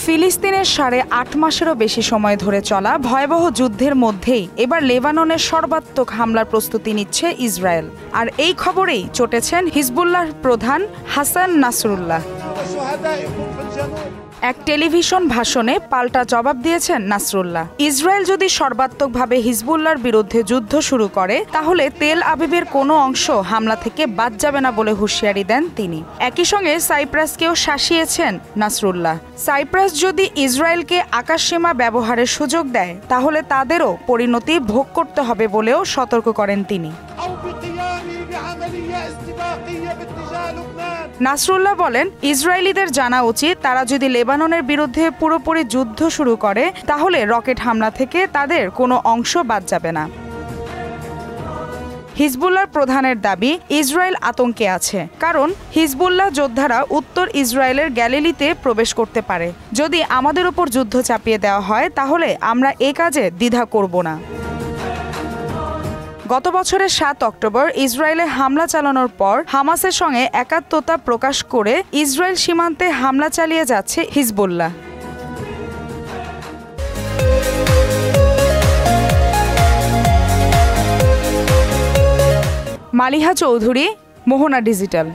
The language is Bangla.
ফিলিস্তিনের 8.5 মাসেরও বেশি সময় ধরে চলা ভয়াবহ যুদ্ধের মধ্যেই এবার লেবাননের সর্বাত্মক হামলার প্রস্তুতি নিচ্ছে ইসরায়েল। আর এই খবরেই চটেছেন হিজবুল্লাহর প্রধান হাসান নাসরুল্লাহ। এক টেলিভিশন ভাষণে পাল্টা জবাব দিয়েছেন নাসরুল্লাহ। ইসরায়েল যদি সর্বাত্মকভাবে হিজবুল্লাহর বিরুদ্ধে যুদ্ধ শুরু করে তাহলে তেল আবিবের কোনো অংশ হামলা থেকে বাদ যাবে না বলে হুঁশিয়ারি দেন তিনি। একই সঙ্গে সাইপ্রাসকেও শাসিয়েছেন নাসরুল্লাহ। সাইপ্রাস যদি ইসরায়েলকে আকাশসীমা ব্যবহারের সুযোগ দেয় তাহলে তাদেরও পরিণতি ভোগ করতে হবে বলেও সতর্ক করেন তিনি। নাসরুল্লাহ বলেন, ইসরায়েলিদের জানা উচিত তারা যদি লেবাননের বিরুদ্ধে পুরোপুরি যুদ্ধ শুরু করে তাহলে রকেট হামলা থেকে তাদের কোনো অংশ বাদ যাবে না। হিজবুল্লাহর প্রধানের দাবি, ইসরায়েল আতঙ্কে আছে, কারণ হিজবুল্লাহ যোদ্ধারা উত্তর ইসরায়েলের গ্যালিলিতে প্রবেশ করতে পারে। যদি আমাদের উপর যুদ্ধ চাপিয়ে দেওয়া হয় তাহলে আমরা এ কাজে দ্বিধা করব না। গত বছরের 7 অক্টোবর ইসরায়েলে হামলা চালানোর পর হামাসের সঙ্গে একাত্মতা প্রকাশ করে ইসরায়েল সীমান্তে হামলা চালিয়ে যাচ্ছে হিজবুল্লাহ। মালিহা চৌধুরী, মোহনা ডিজিটাল।